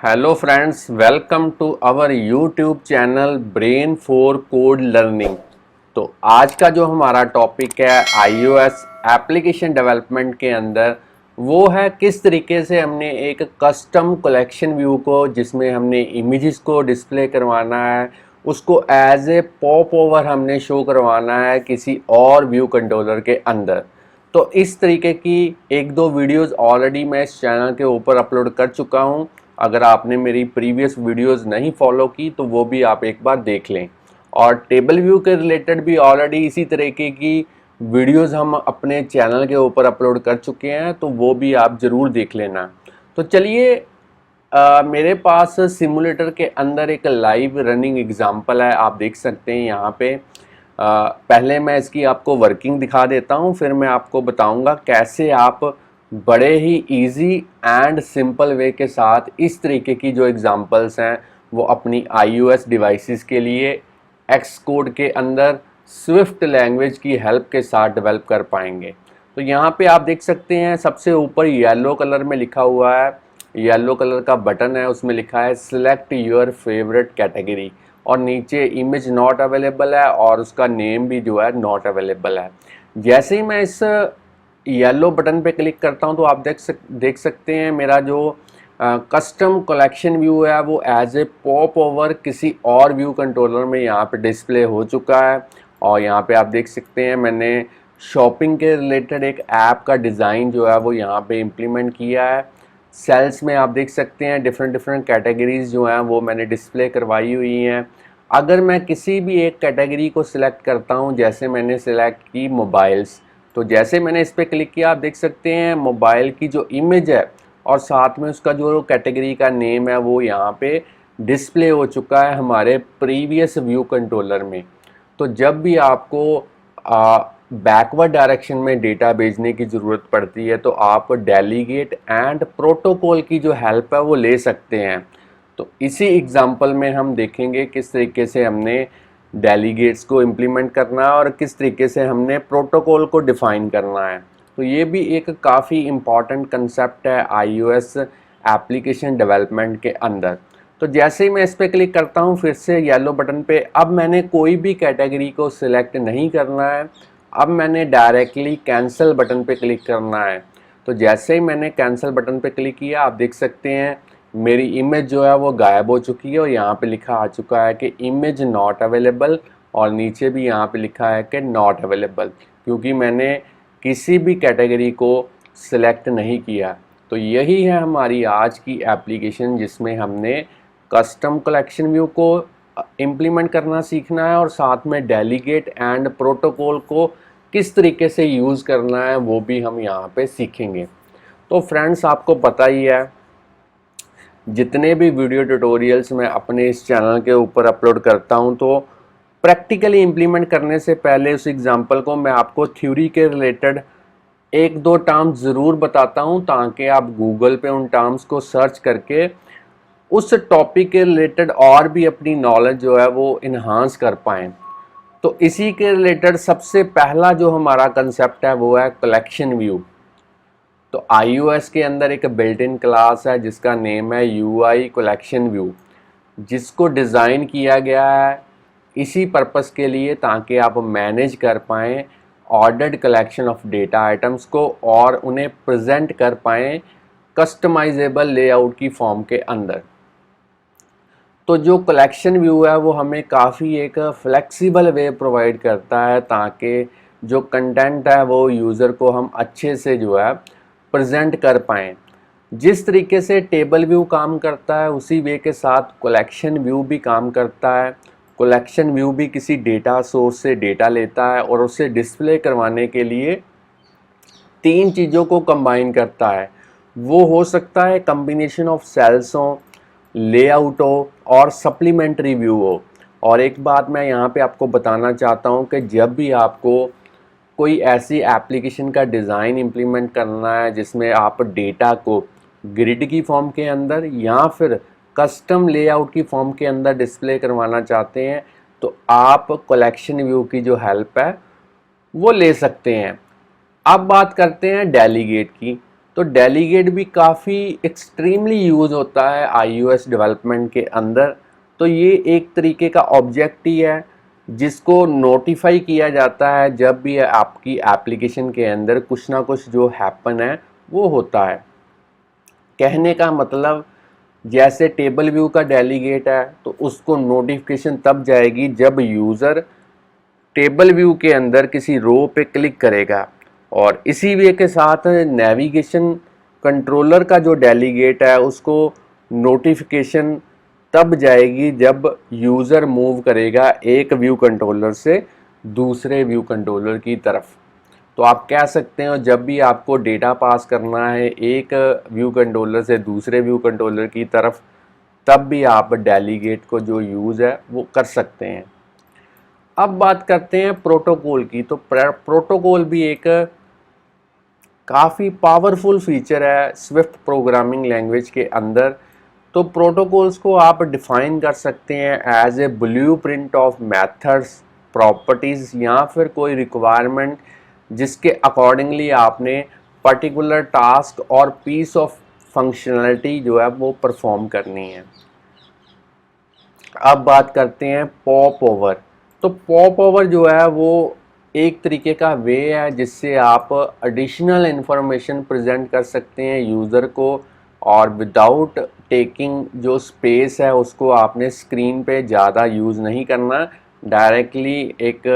Hello friends, welcome to our YouTube channel brain for code learning. तो आज का जो हमारा टॉपिक है iOS एप्लीकेशन डेवलपमेंट के अंदर, वो है किस तरीके से हमने एक कस्टम कलेक्शन व्यू को, जिसमें हमने इमेजेस को डिस्प्ले करवाना है, उसको एज ए पॉप ओवर हमने शो करवाना है किसी और व्यू कंट्रोलर के अंदर। तो इस तरीके की एक दो वीडियोस ऑलरेडी मैं इस चैनल के ऊपर अपलोड कर चुका हूँ। अगर आपने मेरी प्रीवियस वीडियोस नहीं फॉलो की तो वो भी आप एक बार देख लें। और टेबल व्यू के रिलेटेड भी ऑलरेडी इसी तरीके की वीडियोस हम अपने चैनल के ऊपर अपलोड कर चुके हैं, तो वो भी आप ज़रूर देख लेना। तो चलिए, मेरे पास सिमुलेटर के अंदर एक लाइव रनिंग एग्जांपल है, आप देख सकते हैं यहाँ पे। पहले मैं इसकी आपको वर्किंग दिखा देता हूँ, फिर मैं आपको बताऊँगा कैसे आप बड़े ही इजी एंड सिंपल वे के साथ इस तरीके की जो एग्जांपल्स हैं वो अपनी iOS डिवाइसेस के लिए एक्स कोड के अंदर स्विफ्ट लैंग्वेज की हेल्प के साथ डेवलप कर पाएंगे। तो यहाँ पे आप देख सकते हैं, सबसे ऊपर येलो कलर में लिखा हुआ है, येलो कलर का बटन है, उसमें लिखा है सिलेक्ट योर फेवरेट कैटेगरी, और नीचे इमेज नॉट अवेलेबल है और उसका नेम भी जो है नॉट अवेलेबल है। जैसे ही मैं इस येलो बटन पे क्लिक करता हूं तो आप देख सकते हैं मेरा जो कस्टम कलेक्शन व्यू है वो एज ए पॉप ओवर किसी और व्यू कंट्रोलर में यहाँ पे डिस्प्ले हो चुका है। और यहाँ पे आप देख सकते हैं मैंने शॉपिंग के रिलेटेड एक ऐप का डिज़ाइन जो है वो यहाँ पे इम्प्लीमेंट किया है। सेल्स में आप देख सकते हैं डिफरेंट कैटेगरीज जो हैं वो मैंने डिस्प्ले करवाई हुई हैं। अगर मैं किसी भी एक कैटेगरी को सिलेक्ट करता हूं, जैसे मैंने सिलेक्ट की मोबाइल्स, तो जैसे मैंने इस पर क्लिक किया आप देख सकते हैं मोबाइल की जो इमेज है और साथ में उसका जो कैटेगरी का नेम है वो यहाँ पे डिस्प्ले हो चुका है हमारे प्रीवियस व्यू कंट्रोलर में। तो जब भी आपको बैकवर्ड डायरेक्शन में डेटा भेजने की ज़रूरत पड़ती है तो आप डेलीगेट एंड प्रोटोकॉल की जो हेल्प है वो ले सकते हैं। तो इसी एग्जांपल में हम देखेंगे किस तरीके से हमने डेलीगेट्स को इम्प्लीमेंट करना है और किस तरीके से हमने प्रोटोकॉल को डिफ़ाइन करना है। तो ये भी एक काफ़ी इम्पॉर्टेंट कंसेप्ट है iOS एप्लीकेशन डेवलपमेंट के अंदर। तो जैसे ही मैं इस पर क्लिक करता हूँ फिर से येलो बटन पे, अब मैंने कोई भी कैटेगरी को सिलेक्ट नहीं करना है, अब मैंने डायरेक्टली कैंसिल बटन पे क्लिक करना है। तो जैसे ही मैंने कैंसिल बटन पे क्लिक किया आप देख सकते हैं मेरी इमेज जो है वो गायब हो चुकी है और यहाँ पे लिखा आ चुका है कि इमेज नॉट अवेलेबल, और नीचे भी यहाँ पे लिखा है कि नॉट अवेलेबल, क्योंकि मैंने किसी भी कैटेगरी को सिलेक्ट नहीं किया। तो यही है हमारी आज की एप्लीकेशन, जिसमें हमने कस्टम कलेक्शन व्यू को इम्प्लीमेंट करना सीखना है और साथ में डेलीगेट एंड प्रोटोकॉल को किस तरीके से यूज़ करना है वो भी हम यहाँ पे सीखेंगे। तो फ्रेंड्स, आपको पता ही है जितने भी वीडियो ट्यूटोरियल्स मैं अपने इस चैनल के ऊपर अपलोड करता हूँ तो प्रैक्टिकली इम्प्लीमेंट करने से पहले उस एग्जांपल को मैं आपको थ्योरी के रिलेटेड एक दो टर्म्स ज़रूर बताता हूँ, ताकि आप गूगल पे उन टर्म्स को सर्च करके उस टॉपिक के रिलेटेड और भी अपनी नॉलेज जो है वो इन्हांस कर पाएँ। तो इसी के रिलेटेड सबसे पहला जो हमारा कंसेप्ट है वो है कलेक्शन व्यू। तो iOS के अंदर एक बिल्ट इन क्लास है जिसका नेम है UI कलेक्शन व्यू, जिसको डिज़ाइन किया गया है इसी पर्पस के लिए ताकि आप मैनेज कर पाएँ ordered collection of data items को और उन्हें प्रेजेंट कर पाएँ कस्टमाइजेबल लेआउट की फॉर्म के अंदर। तो जो कलेक्शन व्यू है वो हमें काफ़ी एक फ्लेक्सिबल वे प्रोवाइड करता है ताकि जो कंटेंट है वो यूज़र को हम अच्छे से जो है प्रेजेंट कर पाएँ। जिस तरीके से टेबल व्यू काम करता है उसी वे के साथ कलेक्शन व्यू भी काम करता है। कलेक्शन व्यू भी किसी डेटा सोर्स से डेटा लेता है और उसे डिस्प्ले करवाने के लिए तीन चीज़ों को कंबाइन करता है। वो हो सकता है कम्बिनेशन ऑफ सेल्स हो, लेआउट हो और सप्लीमेंट्री व्यू हो। और एक बात मैं यहाँ पे आपको बताना चाहता हूँ कि जब भी आपको कोई ऐसी एप्लीकेशन का डिज़ाइन इम्प्लीमेंट करना है जिसमें आप डेटा को ग्रिड की फॉर्म के अंदर या फिर कस्टम लेआउट की फॉर्म के अंदर डिस्प्ले करवाना चाहते हैं, तो आप कलेक्शन व्यू की जो हेल्प है वो ले सकते हैं। अब बात करते हैं डेलीगेट की। तो डेलीगेट भी काफ़ी एक्सट्रीमली यूज़ होता है iOS डेवलपमेंट के अंदर। तो ये एक तरीके का ऑब्जेक्ट ही है जिसको नोटिफाई किया जाता है जब भी आपकी एप्लीकेशन के अंदर कुछ ना कुछ जो हैपन है वो होता है। कहने का मतलब जैसे टेबल व्यू का डेलीगेट है तो उसको नोटिफिकेशन तब जाएगी जब यूज़र टेबल व्यू के अंदर किसी रो पे क्लिक करेगा, और इसी वे के साथ नेविगेशन कंट्रोलर का जो डेलीगेट है उसको नोटिफिकेशन तब जाएगी जब यूज़र मूव करेगा एक व्यू कंट्रोलर से दूसरे व्यू कंट्रोलर की तरफ। तो आप कह सकते हो जब भी आपको डेटा पास करना है एक व्यू कंट्रोलर से दूसरे व्यू कंट्रोलर की तरफ, तब भी आप डेलीगेट को जो यूज़ है वो कर सकते हैं। अब बात करते हैं प्रोटोकॉल की। तो प्रोटोकॉल भी एक काफ़ी पावरफुल फीचर है स्विफ्ट प्रोग्रामिंग लैंग्वेज के अंदर। तो प्रोटोकॉल्स को आप डिफ़ाइन कर सकते हैं as a blueprint of methods, properties या फिर कोई रिक्वायरमेंट जिसके अकॉर्डिंगली आपने पर्टिकुलर टास्क और पीस ऑफ फंक्शनलिटी जो है वो परफॉर्म करनी है। अब बात करते हैं पॉप ओवर। तो पॉप ओवर जो है वो एक तरीके का वे है जिससे आप एडिशनल इंफॉर्मेशन प्रेजेंट कर सकते हैं यूज़र को, और विदाउट टेकिंग जो स्पेस है उसको आपने स्क्रीन पे ज़्यादा यूज़ नहीं करना। डायरेक्टली एक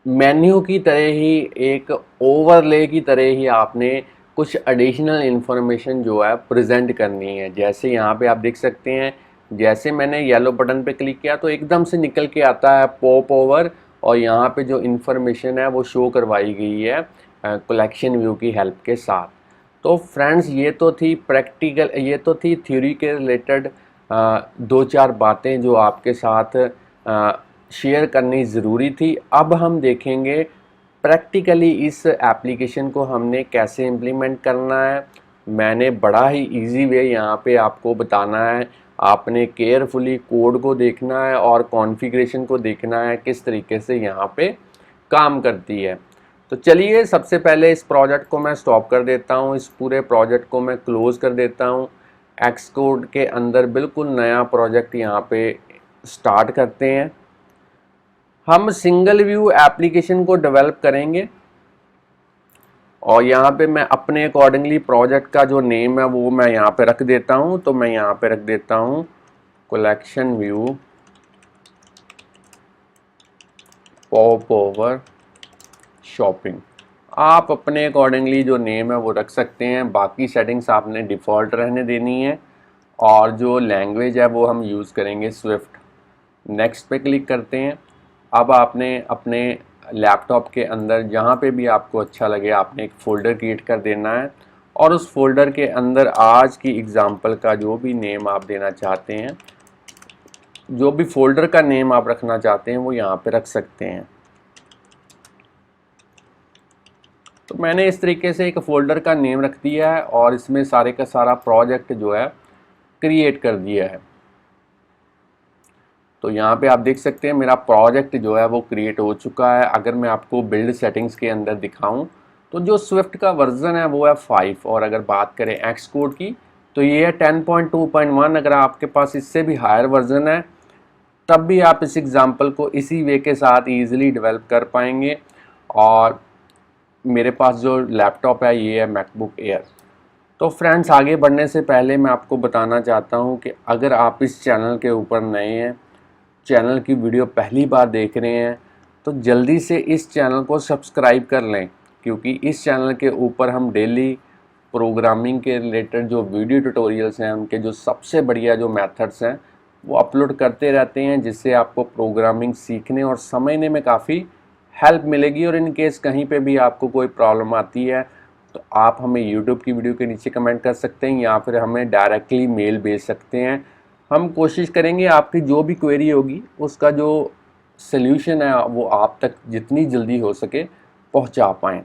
मेन्यू की तरह ही, एक ओवरले की तरह ही आपने कुछ एडिशनल इंफॉर्मेशन जो है प्रेजेंट करनी है। जैसे यहाँ पे आप देख सकते हैं, जैसे मैंने येलो बटन पे क्लिक किया तो एकदम से निकल के आता है पॉप ओवर, और यहाँ पे जो इंफॉर्मेशन है वो शो करवाई गई है कलेक्शन व्यू की हेल्प के साथ। तो फ्रेंड्स ये तो थी प्रैक्टिकल, ये तो थी थ्योरी के रिलेटेड दो चार बातें जो आपके साथ शेयर करनी ज़रूरी थी। अब हम देखेंगे प्रैक्टिकली इस एप्लीकेशन को हमने कैसे इम्प्लीमेंट करना है। मैंने बड़ा ही इजी वे यहाँ पे आपको बताना है। आपने केयरफुली कोड को देखना है और कॉन्फ़िगरेशन को देखना है किस तरीके से यहाँ पे काम करती है। तो चलिए सबसे पहले इस प्रोजेक्ट को मैं स्टॉप कर देता हूँ, इस पूरे प्रोजेक्ट को मैं क्लोज़ कर देता हूँ। एक्सकोड के अंदर बिल्कुल नया प्रोजेक्ट यहाँ पे स्टार्ट करते हैं। हम सिंगल व्यू एप्लीकेशन को डेवलप करेंगे और यहाँ पे मैं अपने अकॉर्डिंगली प्रोजेक्ट का जो नेम है वो मैं यहाँ पे रख देता हूँ। तो मैं यहाँ पे रख देता हूँ collection view pop over shopping. आप अपने अकॉर्डिंगली जो नेम है वो रख सकते हैं। बाकी सेटिंग्स आपने डिफ़ॉल्ट रहने देनी है और जो लैंग्वेज है वो हम यूज़ करेंगे स्विफ्ट। नेक्स्ट पे क्लिक करते हैं। अब आपने अपने लैपटॉप के अंदर जहाँ पे भी आपको अच्छा लगे आपने एक फ़ोल्डर क्रिएट कर देना है, और उस फोल्डर के अंदर आज की एग्ज़ाम्पल का जो भी नेम आप देना चाहते हैं, जो भी फोल्डर का नेम आप रखना चाहते हैं वो यहाँ पे रख सकते हैं। तो मैंने इस तरीके से एक फ़ोल्डर का नेम रख दिया है और इसमें सारे का सारा प्रोजेक्ट जो है क्रिएट कर दिया है। तो यहाँ पे आप देख सकते हैं मेरा प्रोजेक्ट जो है वो क्रिएट हो चुका है। अगर मैं आपको बिल्ड सेटिंग्स के अंदर दिखाऊं तो जो स्विफ्ट का वर्जन है वो है 5, और अगर बात करें एक्सकोड की तो ये है 10.2.1। अगर आपके पास इससे भी हायर वर्जन है तब भी आप इस एग्ज़ाम्पल को इसी वे के साथ ईज़िली डेवलप कर पाएंगे। और मेरे पास जो लैपटॉप है ये है मैकबुक एयर। तो फ्रेंड्स आगे बढ़ने से पहले मैं आपको बताना चाहता हूँ कि अगर आप इस चैनल के ऊपर नए हैं, चैनल की वीडियो पहली बार देख रहे हैं, तो जल्दी से इस चैनल को सब्सक्राइब कर लें, क्योंकि इस चैनल के ऊपर हम डेली प्रोग्रामिंग के रिलेटेड जो वीडियो ट्यूटोरियल्स हैं, उनके जो सबसे बढ़िया जो मेथड्स हैं वो अपलोड करते रहते हैं, जिससे आपको प्रोग्रामिंग सीखने और समझने में काफ़ी हेल्प मिलेगी। और इन केस कहीं पे भी आपको कोई प्रॉब्लम आती है तो आप हमें यूट्यूब की वीडियो के नीचे कमेंट कर सकते हैं या फिर हमें डायरेक्टली मेल भेज सकते हैं। हम कोशिश करेंगे आपकी जो भी क्वेरी होगी उसका जो सल्यूशन है वो आप तक जितनी जल्दी हो सके पहुंचा पाएँ।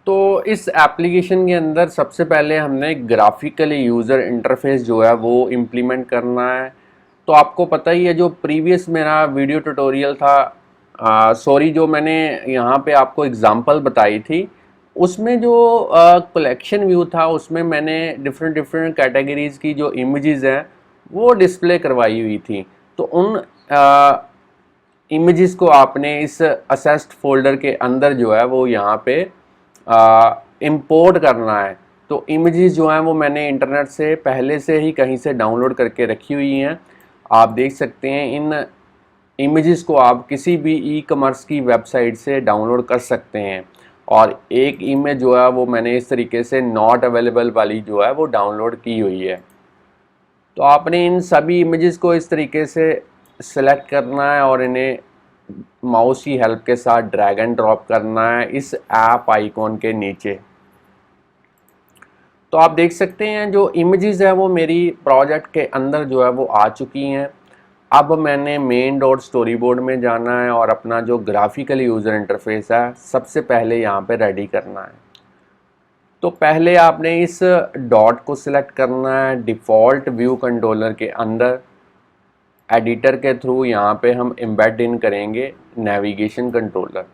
तो इस एप्लीकेशन के अंदर सबसे पहले हमने ग्राफिकली यूज़र इंटरफेस जो है वो इम्प्लीमेंट करना है। तो आपको पता ही है जो प्रीवियस मेरा वीडियो ट्यूटोरियल था सॉरी, जो मैंने यहाँ पे आपको एग्जांपल बताई थी उसमें जो कलेक्शन व्यू था उसमें मैंने डिफरेंट डिफरेंट कैटेगरीज की जो इमेजेस हैं वो डिस्प्ले करवाई हुई थी। तो उन इमेजेस को आपने इस असेस्ड फोल्डर के अंदर जो है वो यहाँ पे इंपोर्ट करना है। तो इमेजेस जो हैं वो मैंने इंटरनेट से पहले से ही कहीं से डाउनलोड करके रखी हुई हैं। आप देख सकते हैं इन इमेजेस को आप किसी भी ई कॉमर्स की वेबसाइट से डाउनलोड कर सकते हैं। और एक इमेज जो है वो मैंने इस तरीके से नॉट अवेलेबल वाली जो है वो डाउनलोड की हुई है। तो आपने इन सभी इमेजेस को इस तरीके से सिलेक्ट करना है और इन्हें माउस की हेल्प के साथ ड्रैग एंड ड्रॉप करना है इस ऐप आइकॉन के नीचे। तो आप देख सकते हैं जो इमेजेस है वो मेरी प्रोजेक्ट के अंदर जो है वो आ चुकी हैं। अब मैंने मेन डॉट स्टोरी बोर्ड में जाना है और अपना जो ग्राफिकल यूज़र इंटरफेस है सबसे पहले यहाँ पे रेडी करना है। तो पहले आपने इस डॉट को सिलेक्ट करना है डिफ़ॉल्ट व्यू कंट्रोलर के अंदर। एडिटर के थ्रू यहाँ पे हम एम्बेड इन करेंगे नेविगेशन कंट्रोलर।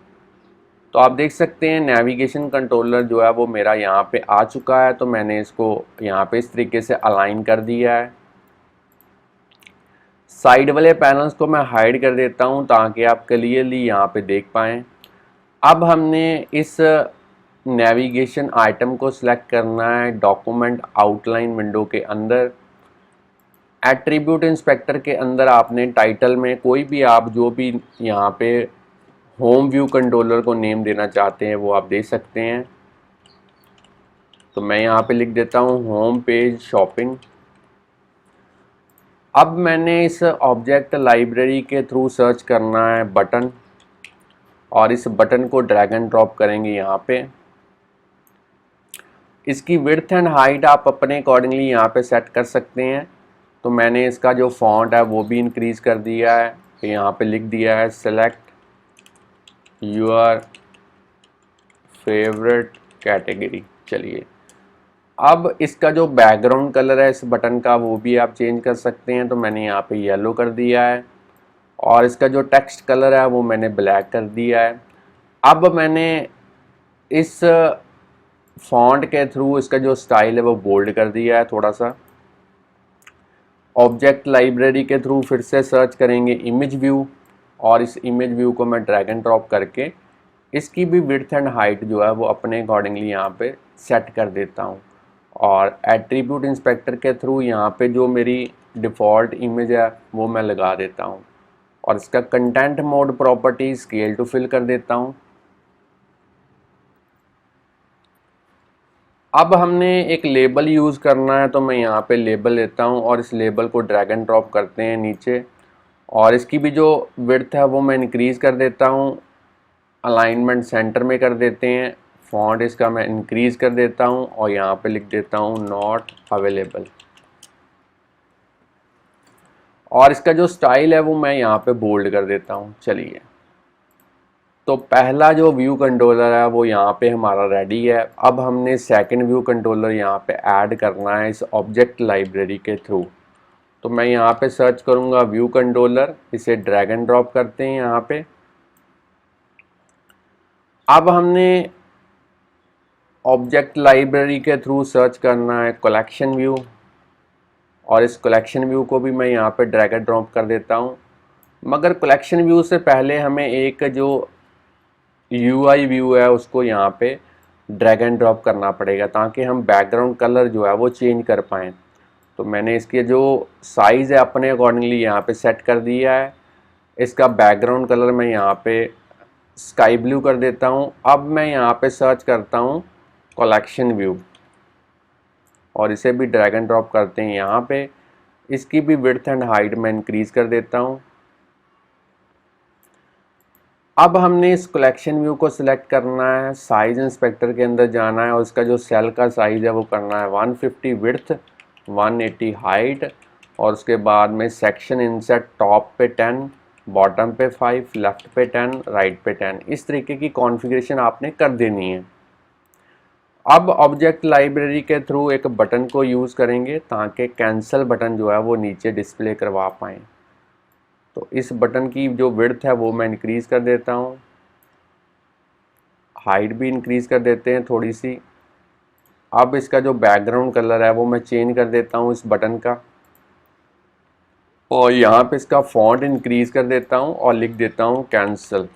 तो आप देख सकते हैं नेविगेशन कंट्रोलर जो है वो मेरा यहाँ पे आ चुका है। तो मैंने इसको यहाँ पे इस तरीके से अलाइन कर दिया है। साइड वाले पैनल्स को मैं हाइड कर देता हूँ ताकि आप क्लियरली यहाँ पे देख पाएँ। अब हमने इस नेविगेशन आइटम को सिलेक्ट करना है डॉक्यूमेंट आउटलाइन विंडो के अंदर। एट्रीब्यूट इंस्पेक्टर के अंदर आपने टाइटल में कोई भी आप जो भी यहाँ पे होम व्यू कंट्रोलर को नेम देना चाहते हैं वो आप दे सकते हैं। तो मैं यहाँ पे लिख देता हूँ होम पेज शॉपिंग। अब मैंने इस ऑब्जेक्ट लाइब्रेरी के थ्रू सर्च करना है बटन और इस बटन को ड्रैग एंड ड्रॉप करेंगे यहाँ पे। इसकी विड्थ एंड हाइट आप अपने अकॉर्डिंगली यहाँ पे सेट कर सकते हैं। तो मैंने इसका जो फॉन्ट है वो भी इंक्रीज़ कर दिया है। तो यहाँ पे लिख दिया है सेलेक्ट योर फेवरेट कैटेगरी। चलिए, अब इसका जो बैकग्राउंड कलर है इस बटन का वो भी आप चेंज कर सकते हैं। तो मैंने यहाँ पे येलो कर दिया है और इसका जो टेक्स्ट कलर है वो मैंने ब्लैक कर दिया है। अब मैंने इस फॉन्ट के थ्रू इसका जो स्टाइल है वो बोल्ड कर दिया है थोड़ा सा। ऑब्जेक्ट लाइब्रेरी के थ्रू फिर से सर्च करेंगे इमेज व्यू और इस इमेज व्यू को मैं ड्रैग एंड ड्रॉप करके इसकी भी विड्थ एंड हाइट जो है वो अपने अकॉर्डिंगली यहाँ पे सेट कर देता हूँ। और एट्रीब्यूट इंस्पेक्टर के थ्रू यहाँ पे जो मेरी डिफ़ॉल्ट इमेज है वो मैं लगा देता हूँ और इसका content mode property scale to fill कर देता हूँ। अब हमने एक लेबल यूज़ करना है तो मैं यहाँ पे लेबल लेता हूँ और इस लेबल को ड्रैग एंड ड्रॉप करते हैं नीचे और इसकी भी जो विड्थ है वो मैं इंक्रीज़ कर देता हूँ। अलाइनमेंट सेंटर में कर देते हैं। फॉन्ट इसका मैं इंक्रीज़ कर देता हूँ और यहाँ पे लिख देता हूँ नॉट अवेलेबल। और इसका जो स्टाइल है वो मैं यहाँ पे बोल्ड कर देता हूँ। चलिए, तो पहला जो व्यू कंट्रोलर है वो यहाँ पे हमारा रेडी है। अब हमने सेकंड व्यू कंट्रोलर यहाँ पे ऐड करना है इस ऑब्जेक्ट लाइब्रेरी के थ्रू। तो मैं यहाँ पे सर्च करूँगा व्यू कंट्रोलर, इसे ड्रैग एंड ड्रॉप करते हैं यहाँ पे। अब हमने ऑब्जेक्ट लाइब्रेरी के थ्रू सर्च करना है कलेक्शन व्यू और इस कलेक्शन व्यू को भी मैं यहाँ पे ड्रैग एंड ड्रॉप कर देता हूँ। मगर कलेक्शन व्यू से पहले हमें एक जो UI व्यू है उसको यहाँ पे ड्रैग एंड ड्रॉप करना पड़ेगा ताकि हम बैकग्राउंड कलर जो है वो चेंज कर पाएँ। तो मैंने इसके जो साइज़ है अपने अकॉर्डिंगली यहाँ पे सेट कर दिया है। इसका बैकग्राउंड कलर मैं यहाँ पे स्काई ब्लू कर देता हूँ। अब मैं यहाँ पे सर्च करता हूँ कलेक्शन व्यू और इसे भी ड्रैग एंड ड्रॉप करते हैं यहाँ पे। इसकी भी विड्थ एंड हाइट मैं इंक्रीज़ कर देता हूँ। अब हमने इस कलेक्शन व्यू को सिलेक्ट करना है, साइज़ इंस्पेक्टर के अंदर जाना है और इसका जो सेल का साइज़ है वो करना है 150 विड्थ 180 हाइट और उसके बाद में सेक्शन इनसेट टॉप पे 10, बॉटम पे 5, लेफ़्ट पे 10, राइट पे 10। इस तरीके की कॉन्फ़िगरेशन आपने कर देनी है। अब ऑब्जेक्ट लाइब्रेरी के थ्रू एक बटन को यूज़ करेंगे ताकि कैंसिल बटन जो है वो नीचे डिस्प्ले करवा पाएँ। तो इस बटन की जो विड्थ है वो मैं इंक्रीज़ कर देता हूँ, हाइट भी इंक्रीज़ कर देते हैं थोड़ी सी। अब इसका जो बैकग्राउंड कलर है वो मैं चेंज कर देता हूँ इस बटन का, और यहाँ पे इसका फॉन्ट इंक्रीज़ कर देता हूँ और लिख देता हूँ कैंसल,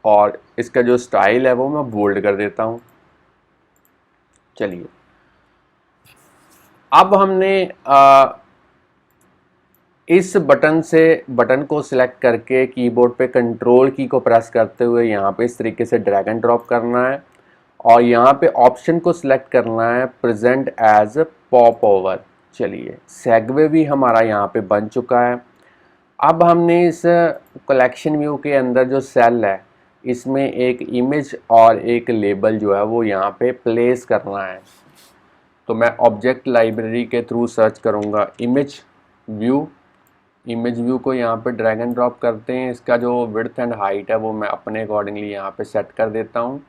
और इसका जो स्टाइल है वो मैं बोल्ड कर देता हूँ। चलिए, अब हमने इस बटन को सिलेक्ट करके कीबोर्ड पे कंट्रोल की को प्रेस करते हुए यहाँ पे इस तरीके से ड्रैग एंड ड्रॉप करना है, और यहाँ पे ऑप्शन को सिलेक्ट करना है प्रेजेंट एज पॉप ओवर। चलिए, सेगवे भी हमारा यहाँ पे बन चुका है। अब हमने इस कलेक्शन व्यू के अंदर जो सेल है इसमें एक इमेज और एक लेबल जो है वो यहाँ पे प्लेस करना है। तो मैं ऑब्जेक्ट लाइब्रेरी के थ्रू सर्च करूँगा इमेज व्यू को यहाँ पे ड्रैग एंड ड्रॉप करते हैं। इसका जो विड्थ एंड हाइट है वो मैं अपने अकॉर्डिंगली यहाँ पे सेट कर देता हूँ,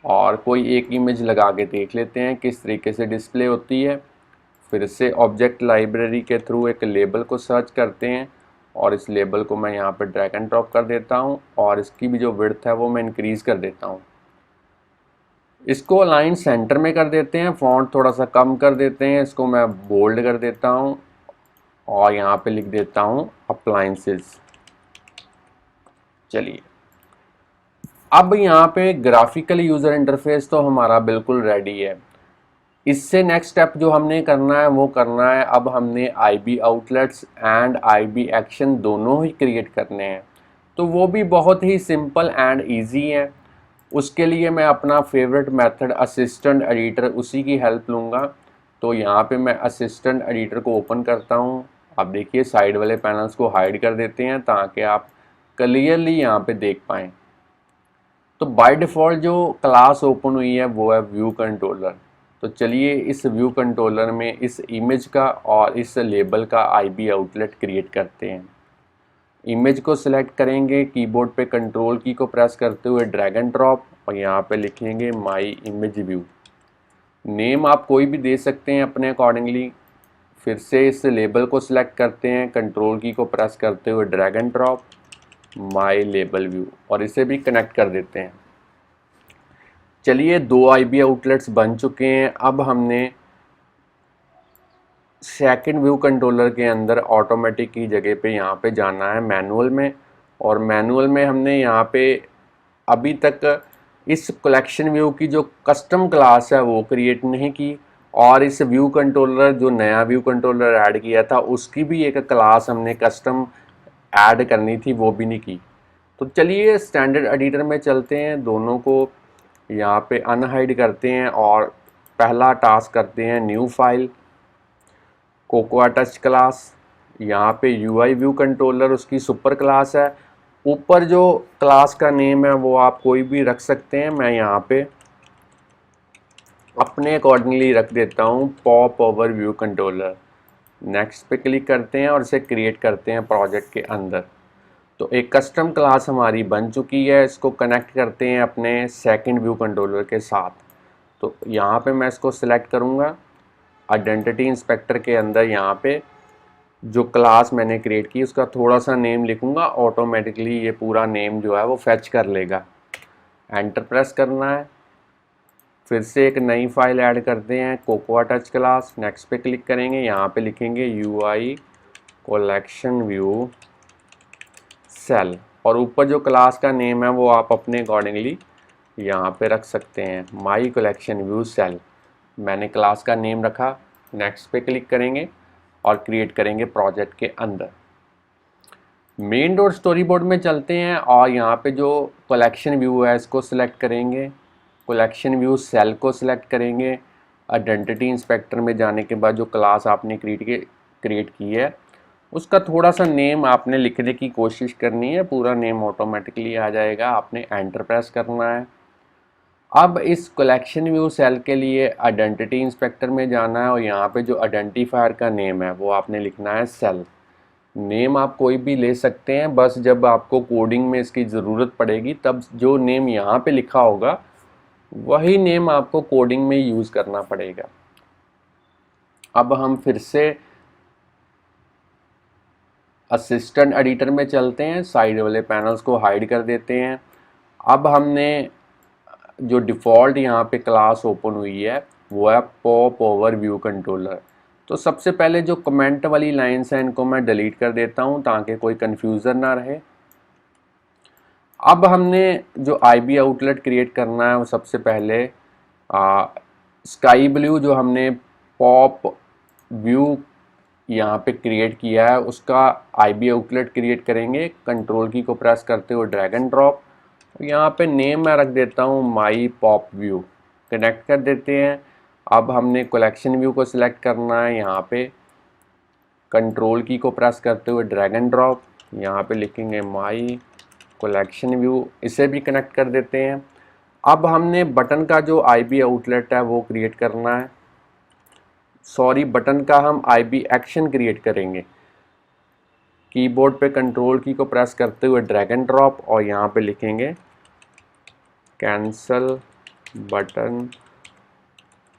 और कोई एक इमेज लगा के देख लेते हैं किस तरीके से डिस्प्ले होती है। फिर से ऑब्जेक्ट लाइब्रेरी के थ्रू एक लेबल को सर्च करते हैं, और इस लेबल को मैं यहाँ पे ड्रैग एंड ड्रॉप कर देता हूँ, और इसकी भी जो विड्थ है वो मैं इंक्रीज़ कर देता हूँ। इसको अलाइन सेंटर में कर देते हैं, फॉन्ट थोड़ा सा कम कर देते हैं, इसको मैं बोल्ड कर देता हूँ, और यहाँ पे लिख देता हूँ अप्लायंसेस। चलिए, अब यहाँ पे ग्राफिकल यूज़र इंटरफेस तो हमारा बिल्कुल रेडी है। इससे नेक्स्ट स्टेप जो हमने करना है वो करना है, अब हमने IB outlets and IB action दोनों ही क्रिएट करने हैं। तो वो भी बहुत ही सिंपल एंड इजी है। उसके लिए मैं अपना फेवरेट मेथड असिस्टेंट एडिटर, उसी की हेल्प लूँगा। तो यहाँ पे मैं असिस्टेंट एडिटर को ओपन करता हूँ। आप देखिए, साइड वाले पैनल्स को हाइड कर देते हैं ताकि आप क्लियरली यहाँ पे देख पाएँ। तो बाय डिफ़ॉल्ट जो क्लास ओपन हुई है वो है व्यू कंट्रोलर। तो चलिए, इस व्यू कंट्रोलर में इस इमेज का और इस लेबल का आईबी आउटलेट क्रिएट करते हैं। इमेज को सिलेक्ट करेंगे, कीबोर्ड पे कंट्रोल की को प्रेस करते हुए ड्रैग एंड ड्रॉप, और यहाँ पे लिखेंगे माई इमेज व्यू। नेम आप कोई भी दे सकते हैं अपने अकॉर्डिंगली। फिर से इस लेबल को सिलेक्ट करते हैं, कंट्रोल की को प्रेस करते हुए drag and drop my label view, और इसे भी कनेक्ट कर देते हैं। चलिए, 2 आईबी आउटलेट्स बन चुके हैं। अब हमने सेकंड व्यू कंट्रोलर के अंदर ऑटोमेटिक की जगह पे यहाँ पे जाना है मैनुअल में, और मैनुअल में हमने यहाँ पे अभी तक इस कलेक्शन व्यू की जो कस्टम क्लास है वो क्रिएट नहीं की, और इस व्यू कंट्रोलर जो नया व्यू कंट्रोलर ऐड किया था उसकी भी एक क्लास हमने कस्टम ऐड करनी थी, वो भी नहीं की। तो चलिए, स्टैंडर्ड एडिटर में चलते हैं, दोनों को यहाँ पे अनहाइड करते हैं, और पहला टास्क करते हैं new file, cocoa touch class. यहाँ पे यूआई व्यू कंट्रोलर उसकी सुपर क्लास है। ऊपर जो क्लास का नेम है वो आप कोई भी रख सकते हैं, मैं यहाँ पे अपने अकॉर्डिंगली रख देता हूँ pop over view controller. Next पे क्लिक करते हैं और इसे क्रिएट करते हैं प्रोजेक्ट के अंदर। तो एक कस्टम क्लास हमारी बन चुकी है, इसको कनेक्ट करते हैं अपने सेकंड व्यू कंट्रोलर के साथ। तो यहाँ पे मैं इसको सिलेक्ट करूँगा, आइडेंटिटी इंस्पेक्टर के अंदर यहाँ पे जो क्लास मैंने क्रिएट की उसका थोड़ा सा नेम लिखूँगा, ऑटोमेटिकली ये पूरा नेम जो है वो फेच कर लेगा। एंटर प्रेस करना है, फिर से एक नई फाइल ऐड करते हैं कोकोआ टच क्लास। नेक्स्ट पे क्लिक करेंगे, यहाँ पे लिखेंगे यूआई कलेक्शन व्यू सेल, और ऊपर जो क्लास का नेम है वो आप अपने अकॉर्डिंगली यहाँ पे रख सकते हैं, माई कलेक्शन व्यू सेल। मैंने क्लास का नेम रखा। नेक्स्ट पे क्लिक करेंगे और क्रिएट करेंगे प्रोजेक्ट के अंदर। मेन डॉट स्टोरी बोर्ड में चलते हैं, और यहाँ पे जो कलेक्शन व्यू है इसको सिलेक्ट करेंगे, कलेक्शन व्यू सेल को सिलेक्ट करेंगे। आइडेंटिटी इंस्पेक्टर में जाने के बाद जो क्लास आपने क्रिएट की है उसका थोड़ा सा नेम आपने लिखने की कोशिश करनी है, पूरा नेम ऑटोमेटिकली आ जाएगा, आपने एंटर प्रेस करना है। अब इस कलेक्शन व्यू सेल के लिए आइडेंटिटी इंस्पेक्टर में जाना है, और यहाँ पे जो आइडेंटिफायर का नेम है वो आपने लिखना है सेल। नेम आप कोई भी ले सकते हैं, बस जब आपको कोडिंग में इसकी ज़रूरत पड़ेगी तब जो नेम यहाँ पे लिखा होगा वही नेम आपको कोडिंग में यूज़ करना पड़ेगा। अब हम फिर से असिस्टेंट एडिटर में चलते हैं, साइड वाले पैनल्स को हाइड कर देते हैं। अब हमने जो डिफ़ॉल्ट यहाँ पे क्लास ओपन हुई है वो है पॉप ओवर व्यू कंट्रोलर। तो सबसे पहले जो कमेंट वाली लाइन्स हैं इनको मैं डिलीट कर देता हूँ ताकि कोई कन्फ्यूज़न ना रहे। अब हमने जो आईबी आउटलेट क्रिएट करना है वो सबसे पहले स्काई ब्लू जो हमने पॉप व्यू यहाँ पे क्रिएट किया है उसका आईबी आउटलेट क्रिएट करेंगे। कंट्रोल की को प्रेस करते हुए ड्रैग एंड ड्रॉप, यहाँ पे नेम मैं रख देता हूँ माई पॉप व्यू, कनेक्ट कर देते हैं। अब हमने कलेक्शन व्यू को सिलेक्ट करना है, यहाँ पे कंट्रोल की को प्रेस करते हुए ड्रैग एंड ड्रॉप, यहाँ पे लिखेंगे माई कलेक्शन व्यू, इसे भी कनेक्ट कर देते हैं। अब हमने बटन का जो आईबी आउटलेट है वो क्रिएट करना है, सॉरी बटन का हम आईबी एक्शन क्रिएट करेंगे। कीबोर्ड पे कंट्रोल की को प्रेस करते हुए ड्रैग एंड ड्रॉप और यहाँ पे लिखेंगे कैंसल बटन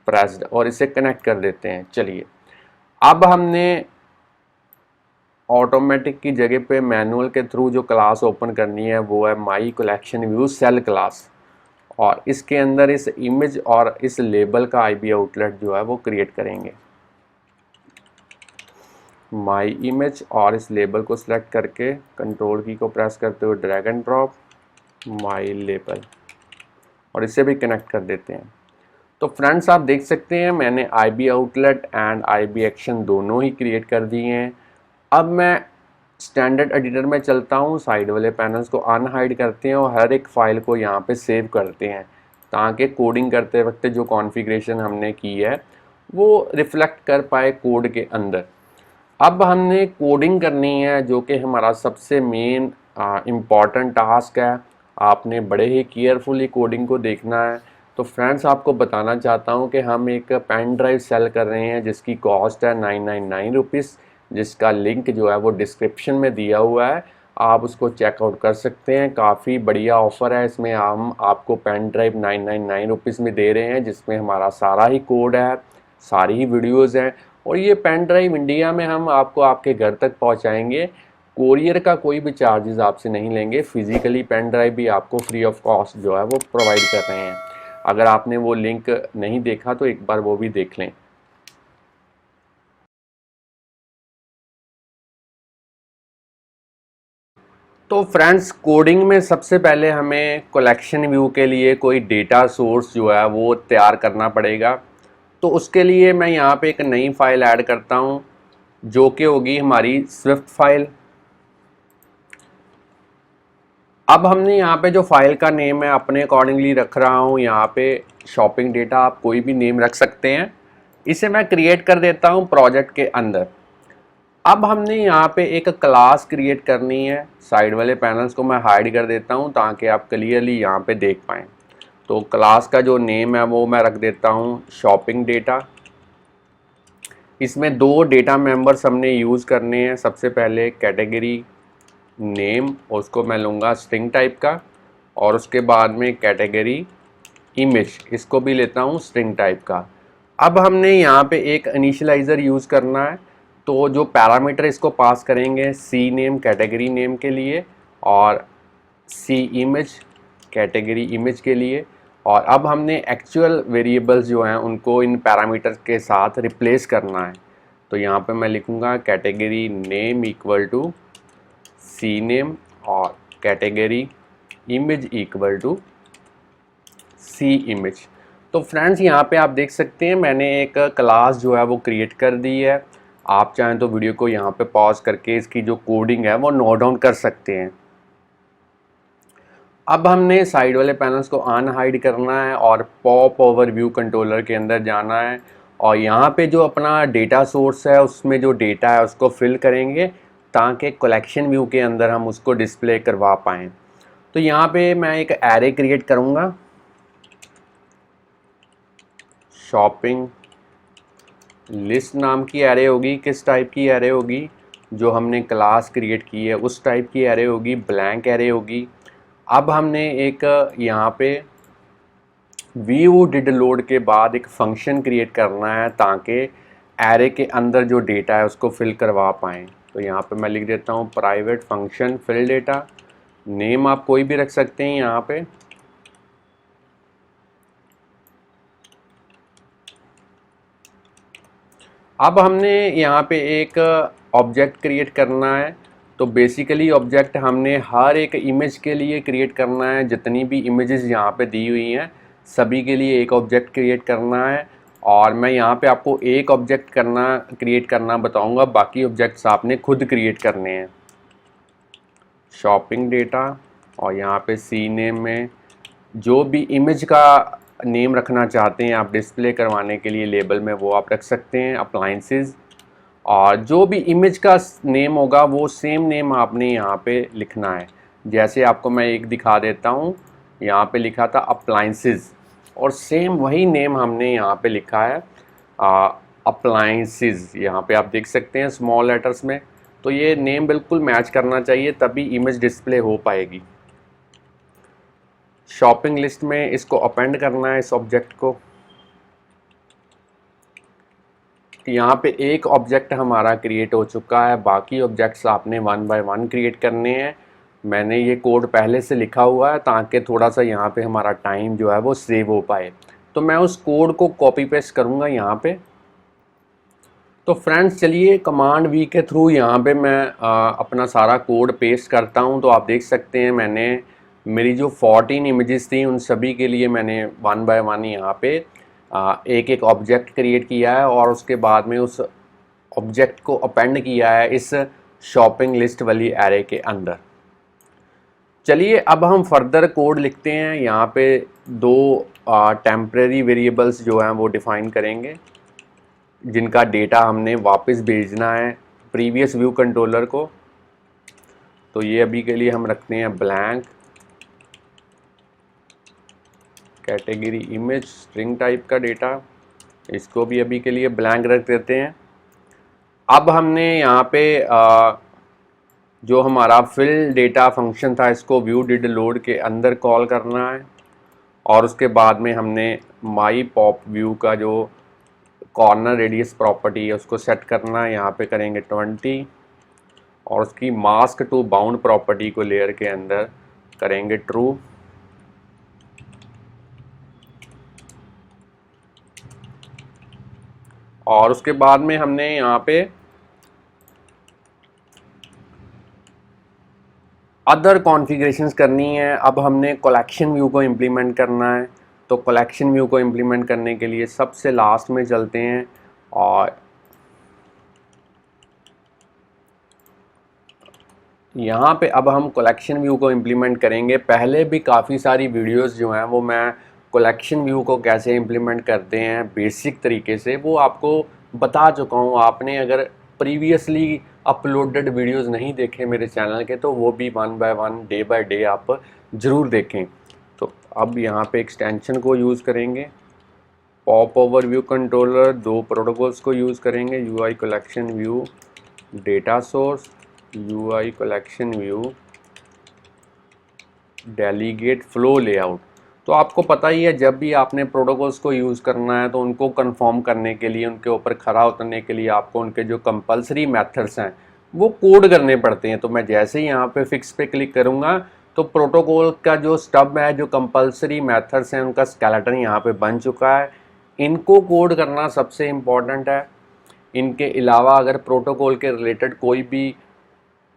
प्रेस्ड और इसे कनेक्ट कर देते हैं। चलिए अब हमने ऑटोमेटिक की जगह पे मैनुअल के थ्रू जो क्लास ओपन करनी है वो है my collection view cell class, और इसके अंदर इस इमेज और इस लेबल का आईबी आउटलेट जो है वो क्रिएट करेंगे। माई इमेज और इस लेबल को सिलेक्ट करके कंट्रोल की को प्रेस करते हुए drag and drop my label और इसे भी कनेक्ट कर देते हैं। तो फ्रेंड्स आप देख सकते हैं मैंने IB outlet and IB action दोनों ही क्रिएट कर दिए हैं। अब मैं स्टैंडर्ड एडिटर में चलता हूँ, साइड वाले पैनल्स को अनहाइड करते हैं और हर एक फाइल को यहाँ पे सेव करते हैं ताकि कोडिंग करते वक्त जो कॉन्फ़िगरेशन हमने की है वो रिफ्लेक्ट कर पाए कोड के अंदर। अब हमने कोडिंग करनी है जो कि हमारा सबसे मेन इम्पॉर्टेंट टास्क है। आपने बड़े ही केयरफुली कोडिंग को देखना है। तो फ्रेंड्स आपको बताना चाहता हूँ कि हम एक पेन ड्राइव सेल कर रहे हैं जिसकी कॉस्ट है 999 रुपीज़, जिसका लिंक जो है वो डिस्क्रिप्शन में दिया हुआ है, आप उसको चेकआउट कर सकते हैं। काफ़ी बढ़िया ऑफ़र है, इसमें हम आपको पेन ड्राइव 999 रुपीज़ में दे रहे हैं जिसमें हमारा सारा ही कोड है, सारी ही वीडियोज़ हैं, और ये पेन ड्राइव इंडिया में हम आपको आपके घर तक पहुंचाएंगे। कोरियर का कोई भी चार्जेस आपसे नहीं लेंगे, फिजिकली पेन ड्राइव भी आपको फ्री ऑफ कॉस्ट जो है वो प्रोवाइड कर रहे हैं। अगर आपने वो लिंक नहीं देखा तो एक बार वो भी देख लें। तो फ्रेंड्स कोडिंग में सबसे पहले हमें कलेक्शन व्यू के लिए कोई डेटा सोर्स जो है वो तैयार करना पड़ेगा। तो उसके लिए मैं यहाँ पे एक नई फाइल ऐड करता हूँ जो कि होगी हमारी स्विफ्ट फाइल। अब हमने यहाँ पे जो फाइल का नेम है अपने अकॉर्डिंगली रख रहा हूँ, यहाँ पे शॉपिंग डेटा, आप कोई भी नेम रख सकते हैं। इसे मैं क्रिएट कर देता हूँ प्रोजेक्ट के अंदर। अब हमने यहाँ पे एक क्लास क्रिएट करनी है, साइड वाले पैनल्स को मैं हाइड कर देता हूँ ताकि आप क्लियरली यहाँ पे देख पाएँ। तो क्लास का जो नेम है वो मैं रख देता हूँ शॉपिंग डेटा। इसमें दो डेटा मेंबर्स हमने यूज़ करने हैं। सबसे पहले कैटेगरी नेम, उसको मैं लूँगा स्ट्रिंग टाइप का, और उसके बाद में कैटेगरी इमेज, इसको भी लेता हूँ स्ट्रिंग टाइप का। अब हमने यहाँ पे एक इनिशियलाइज़र यूज़ करना है, तो जो पैरामीटर इसको पास करेंगे सी नेम कैटेगरी नेम के लिए और सी इमेज कैटेगरी इमेज के लिए। और अब हमने एक्चुअल वेरिएबल्स जो हैं उनको इन पैरामीटर के साथ रिप्लेस करना है। तो यहाँ पे मैं लिखूँगा category name equal to C name और category image equal to C image. तो फ्रेंड्स यहाँ पे आप देख सकते हैं मैंने एक क्लास जो है वो क्रिएट कर दी है। आप चाहें तो वीडियो को यहाँ पे पॉज करके इसकी जो कोडिंग है वो नोट डाउन कर सकते हैं। अब हमने साइड वाले पैनल्स को अनहाइड करना है और पॉप ओवर व्यू कंट्रोलर के अंदर जाना है, और यहाँ पे जो अपना डेटा सोर्स है उसमें जो डेटा है उसको फिल करेंगे ताकि कलेक्शन व्यू के अंदर हम उसको डिस्प्ले करवा पाएँ। तो यहाँ पे मैं एक एरे क्रिएट करूँगा, शॉपिंग लिस्ट नाम की एरे होगी। किस टाइप की एरे होगी? जो हमने क्लास क्रिएट की है उस टाइप की एरे होगी, ब्लैंक एरे होगी। अब हमने एक यहाँ पे व्यू डिड लोड के बाद एक फंक्शन क्रिएट करना है ताकि एरे के अंदर जो डेटा है उसको फिल करवा पाएँ। तो यहाँ पे मैं लिख देता हूँ private function fill data. Name आप कोई भी रख सकते हैं यहाँ पे। अब हमने यहाँ पे एक ऑब्जेक्ट क्रिएट करना है। तो बेसिकली ऑब्जेक्ट हमने हर एक इमेज के लिए क्रिएट करना है। जितनी भी इमेजेस यहाँ पे दी हुई हैं सभी के लिए एक ऑब्जेक्ट क्रिएट करना है। और मैं यहाँ पे आपको एक ऑब्जेक्ट क्रिएट करना बताऊँगा, बाकी ऑब्जेक्ट्स आपने खुद क्रिएट करने हैं। शॉपिंग डेटा, और यहाँ पे सी नेम में जो भी इमेज का नेम रखना चाहते हैं आप डिस्प्ले करवाने के लिए लेबल में, वो आप रख सकते हैं। अप्लायंसेस, और जो भी इमेज का नेम होगा वो सेम नेम आपने यहाँ पे लिखना है। जैसे आपको मैं एक दिखा देता हूँ, यहाँ पे लिखा था अप्लायंसेस, और सेम वही नेम हमने यहाँ पे लिखा है अप्लायंसेस। यहाँ पे आप देख सकते हैं स्मॉल लेटर्स में। तो ये नेम बिल्कुल मैच करना चाहिए, तभी इमेज डिस्प्ले हो पाएगी। शॉपिंग लिस्ट में इसको अपेंड करना है इस ऑब्जेक्ट को। यहाँ पे एक ऑब्जेक्ट हमारा क्रिएट हो चुका है, बाकी ऑब्जेक्ट्स आपने वन बाय वन क्रिएट करने हैं। मैंने ये कोड पहले से लिखा हुआ है ताकि थोड़ा सा यहाँ पे हमारा टाइम जो है वो सेव हो पाए। तो मैं उस कोड को कॉपी पेस्ट करूँगा यहाँ पे। तो फ्रेंड्स चलिए कमांड वी के थ्रू यहाँ पे मैं अपना सारा कोड पेस्ट करता हूँ। तो आप देख सकते हैं मैंने मेरी जो 14 इमेजेस थी उन सभी के लिए मैंने वन बाय वन यहाँ पे एक एक ऑब्जेक्ट क्रिएट किया है, और उसके बाद में उस ऑब्जेक्ट को अपेंड किया है इस शॉपिंग लिस्ट वाली एरे के अंदर। चलिए अब हम फर्दर कोड लिखते हैं। यहाँ पे दो टेम्परेरी वेरिएबल्स जो हैं वो डिफ़ाइन करेंगे, जिनका डेटा हमने वापस भेजना है प्रीवियस व्यू कंट्रोलर को। तो ये अभी के लिए हम रखते हैं blank, category image, string type का डेटा, इसको भी अभी के लिए ब्लैंक रख देते हैं। अब हमने यहाँ पे जो हमारा फिल डेटा फंक्शन था इसको व्यू डिड लोड के अंदर कॉल करना है, और उसके बाद में हमने माई पॉप व्यू का जो कॉर्नर रेडियस प्रॉपर्टी है उसको सेट करना है। यहाँ पे करेंगे 20, और उसकी मास्क टू बाउंड प्रॉपर्टी को लेयर के अंदर करेंगे ट्रू। और उसके बाद में हमने यहाँ पे अदर कॉन्फ़िगरेशंस करनी है। अब हमने कलेक्शन व्यू को इम्प्लीमेंट करना है। तो कलेक्शन व्यू को इम्प्लीमेंट करने के लिए सबसे लास्ट में चलते हैं, और यहाँ पे अब हम कलेक्शन व्यू को इम्प्लीमेंट करेंगे। पहले भी काफ़ी सारी वीडियोस जो हैं वो मैं कलेक्शन व्यू को कैसे इम्प्लीमेंट करते हैं बेसिक तरीके से वो आपको बता चुका हूँ। आपने अगर प्रीवियसली अपलोडेड वीडियोस नहीं देखे मेरे चैनल के तो वो भी one by one day by day आप ज़रूर देखें। तो अब यहाँ पे एक्सटेंशन को यूज़ करेंगे, पॉप ओवर व्यू कंट्रोलर, दो प्रोटोकॉल्स को यूज़ करेंगे, UI collection view data source, UI collection view delegate flow layout. तो आपको पता ही है जब भी आपने प्रोटोकॉल्स को यूज़ करना है तो उनको कंफर्म करने के लिए, उनके ऊपर खरा उतरने के लिए आपको उनके जो कंपलसरी मेथड्स हैं वो कोड करने पड़ते हैं। तो मैं जैसे ही यहाँ पे फिक्स पे क्लिक करूँगा तो प्रोटोकॉल का जो स्टब है, जो कंपलसरी मेथड्स हैं, उनका स्केलेटन यहाँ पे बन चुका है। इनको कोड करना सबसे इम्पॉर्टेंट है। इनके अलावा अगर प्रोटोकॉल के रिलेटेड कोई भी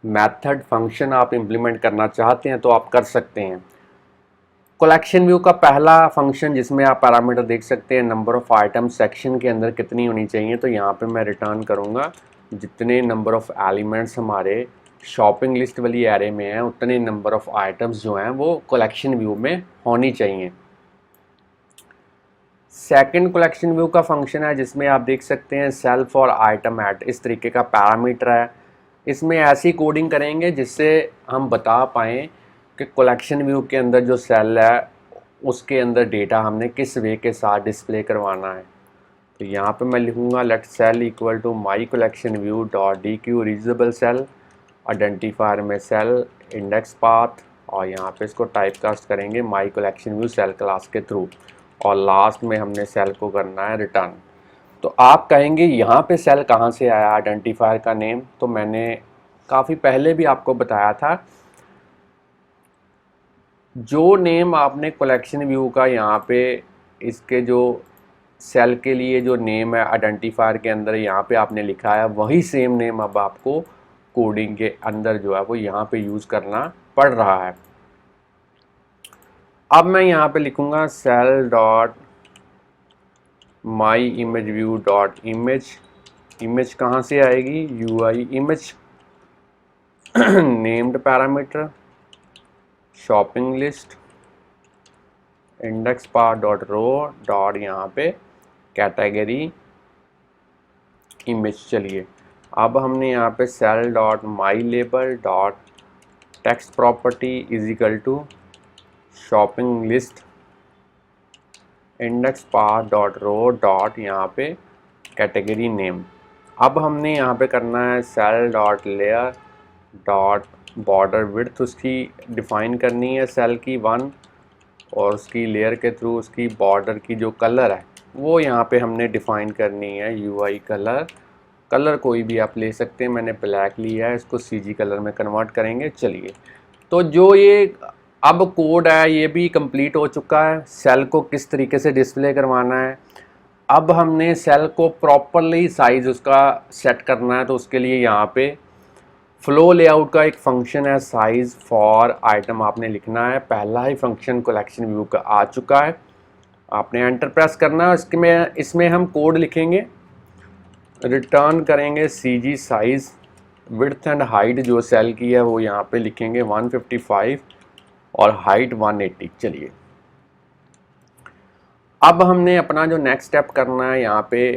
मेथड फंक्शन आप इम्प्लीमेंट करना चाहते हैं तो आप कर सकते हैं। कलेक्शन व्यू का पहला फंक्शन जिसमें आप पैरामीटर देख सकते हैं नंबर ऑफ़ आइटम सेक्शन के अंदर कितनी होनी चाहिए। तो यहाँ पे मैं रिटर्न करूँगा जितने नंबर ऑफ़ एलिमेंट्स हमारे शॉपिंग लिस्ट वाली एरे में हैं उतने नंबर ऑफ़ आइटम्स जो हैं वो कलेक्शन व्यू में होनी चाहिए। सेकंड कलेक्शन व्यू का फंक्शन है जिसमें आप देख सकते हैं सेल्फ और आइटम ऐट, इस तरीके का पैरामीटर है। इसमें ऐसी कोडिंग करेंगे जिससे हम बता पाएँ कि कलेक्शन व्यू के अंदर जो सेल है उसके अंदर डेटा हमने किस वे के साथ डिस्प्ले करवाना है। तो यहाँ पे मैं लिखूँगा let cell equal to my collection view dot dequeue reusable cell, identifier में सेल, इंडेक्स पाथ, और यहाँ पे इसको टाइप कास्ट करेंगे my collection view cell class के थ्रू, और लास्ट में हमने सेल को करना है रिटर्न। तो आप कहेंगे यहाँ पे सेल कहाँ से आया आइडेंटिफायर का नेम। तो मैंने काफ़ी पहले भी आपको बताया था, जो नेम आपने कलेक्शन व्यू का यहाँ पे इसके जो सेल के लिए जो नेम है आइडेंटिफायर के अंदर यहाँ पे आपने लिखा है, वही सेम नेम अब आपको कोडिंग के अंदर जो है वो यहाँ पे यूज़ करना पड़ रहा है। अब मैं यहाँ पे लिखूँगा cell dot my image view dot image. Image कहाँ से आएगी, UI image, named parameter, shopping list, index path dot row dot यहाँ पे कैटेगरी इमेज। चलिए अब हमने यहाँ पे cell dot my label dot text property is equal to shopping list index path dot row dot यहाँ पे कैटेगरी नेम। अब हमने यहाँ पे करना है cell dot layer dot border width, उसकी डिफ़ाइन करनी है सेल की 1, और उसकी लेयर के थ्रू उसकी बॉर्डर की जो कलर है वो यहाँ पे हमने डिफ़ाइन करनी है UI कलर। कलर कोई भी आप ले सकते हैं, मैंने ब्लैक लिया है, इसको CG कलर में कन्वर्ट करेंगे। चलिए तो जो ये अब कोड है ये भी कंप्लीट हो चुका है। सेल को किस तरीके से डिस्प्ले करवाना है, अब हमने सेल को प्रॉपरली साइज़ उसका सेट करना है। तो उसके लिए यहाँ पे फ्लो लेआउट का एक फंक्शन है साइज़ फॉर आइटम, आपने लिखना है। पहला ही फंक्शन कलेक्शन व्यू का आ चुका है, आपने एंटर प्रेस करना है। इसमें हम कोड लिखेंगे, रिटर्न करेंगे CG size, width and height जो सेल की है वो यहाँ पे लिखेंगे 155 और हाइट 180। चलिए अब हमने अपना जो नेक्स्ट स्टेप करना है, यहाँ पे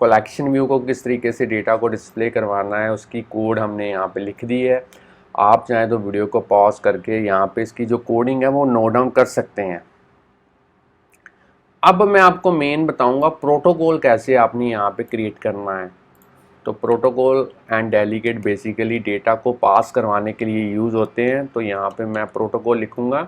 कलेक्शन व्यू को किस तरीके से डेटा को डिस्प्ले करवाना है उसकी कोड हमने यहाँ पे लिख दी है। आप चाहें तो वीडियो को पॉज करके यहाँ पे इसकी जो कोडिंग है वो नोट डाउन कर सकते हैं। अब मैं आपको मेन बताऊंगा प्रोटोकॉल कैसे आपने यहाँ पे क्रिएट करना है। तो protocol and delegate basically data को पास करवाने के लिए यूज़ होते हैं। तो यहाँ पे मैं प्रोटोकॉल लिखूँगा,